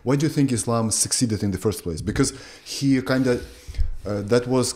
why do you think Islam succeeded in the first place? Because he kind of, that was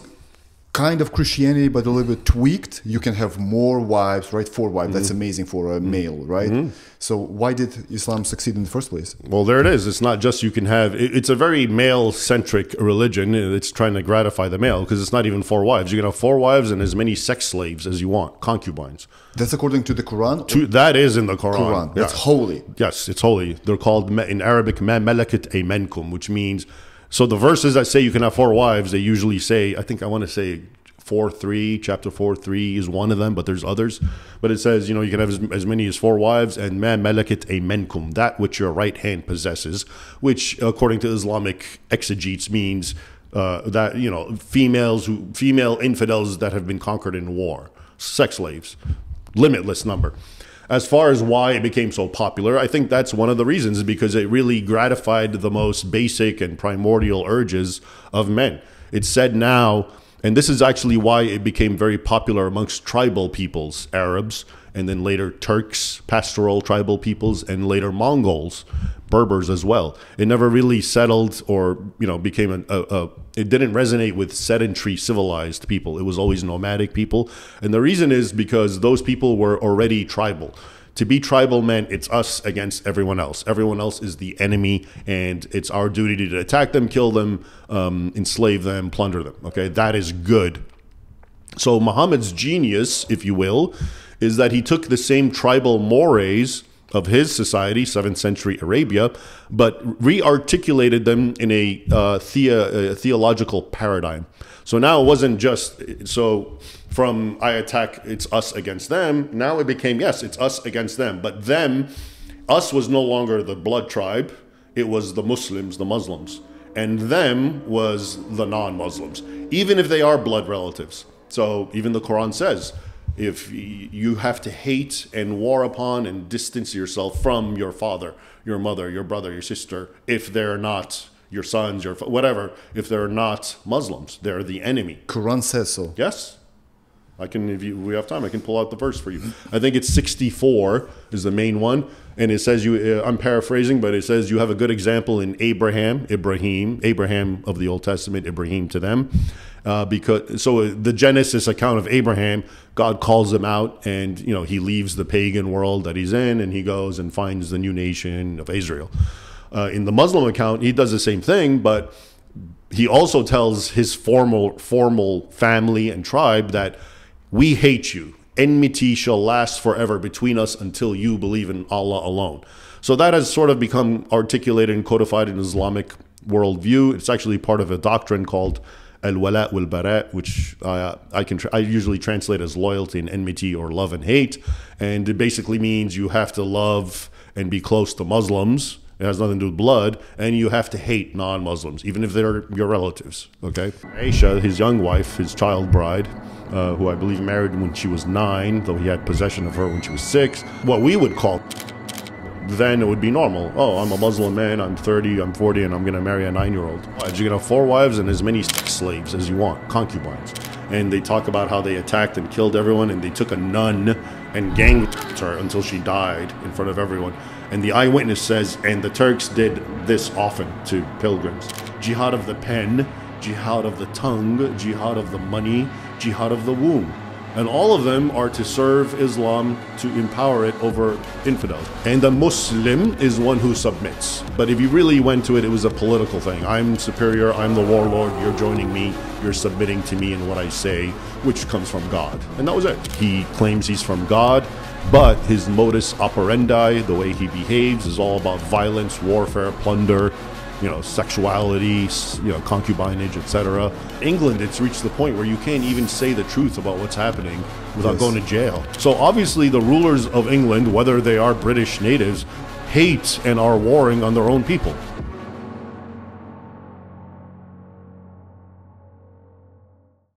kind of Christianity, but a little bit tweaked. You can have more wives, right? 4 wives. That's amazing for a male, right? So why did Islam succeed in the first place? Well, there it is. It's not just you can have, it's a very male-centric religion. It's trying to gratify the male because it's not even 4 wives. You can have 4 wives and as many sex slaves as you want, concubines. That's according to the Quran? That is in the Quran. That's holy. Yes, it's holy. They're called, in Arabic, ma malakat aymankum, which means, so the verses that say you can have 4 wives, they usually say, I want to say 4:3, chapter 4:3 is one of them, but there's others. But it says, you know, you can have as many as 4 wives, and ma malakat aymankum, that which your right hand possesses, which according to Islamic exegetes means that, you know, female infidels that have been conquered in war, sex slaves, limitless number. As far as why it became so popular, I think that's one of the reasons, because it really gratified the most basic and primordial urges of men. It's said now, and this is actually why it became very popular amongst tribal peoples, Arabs, and then later Turks, pastoral tribal peoples, and later Mongols, Berbers as well. It never really settled or, you know, became it didn't resonate with sedentary civilized people. It was always nomadic people. And the reason is because those people were already tribal. To be tribal meant it's us against everyone else. Everyone else is the enemy, and it's our duty to attack them, kill them, enslave them, plunder them. Okay, that is good. So Muhammad's genius, if you will, is that he took the same tribal mores of his society, 7th century Arabia, but re-articulated them in a theological paradigm. So now it wasn't just, so from I attack, it's us against them. Now it became, yes, it's us against them. But them, us was no longer the blood tribe. It was the Muslims, the Muslims. And them was the non-Muslims, even if they are blood relatives. So even the Quran says, if you have to hate and war upon and distance yourself from your father, your mother, your brother, your sister, if they're not your sons, your whatever, if they're not Muslims, they're the enemy. Quran says so. Yes. I can, if we have time, I can pull out the verse for you. I think it's 64 is the main one. And it says, I'm paraphrasing, but it says you have a good example in Ibrahim of the Old Testament, Ibrahim to them. So the Genesis account of Abraham, God calls him out, and, you know, he leaves the pagan world that he's in, and he goes and finds the new nation of Israel. In the Muslim account, he does the same thing, but he also tells his formal family and tribe that we hate you. Enmity shall last forever between us until you believe in Allah alone. So that has sort of become articulated and codified in Islamic worldview. It's actually part of a doctrine called al-wala wal-bara, which I usually translate as loyalty and enmity, or love and hate. And it basically means you have to love and be close to Muslims. It has nothing to do with blood, and you have to hate non-Muslims, even if they're your relatives, okay? Aisha, his young wife, his child bride, who I believe married when she was 9, though he had possession of her when she was 6. What we would call, then it would be normal. Oh, I'm a Muslim man, I'm 30, I'm 40, and I'm going to marry a 9-year-old. You're going to have 4 wives and as many slaves as you want, concubines. And they talk about how they attacked and killed everyone, and they took a nun and gang raped her until she died in front of everyone. And the eyewitness says, and the Turks did this often to pilgrims. Jihad of the pen, jihad of the tongue, jihad of the money, jihad of the womb. And all of them are to serve Islam, to empower it over infidels. And the Muslim is one who submits. But if you really went to it, it was a political thing. I'm superior, I'm the warlord, you're joining me, you're submitting to me in what I say, which comes from God. And that was it. He claims he's from God, but his modus operandi, the way he behaves, is all about violence, warfare, plunder, you know, sexuality, you know, concubinage, etc. England, it's reached the point where you can't even say the truth about what's happening without going to jail. So obviously the rulers of England, whether they are British natives, hate and are warring on their own people.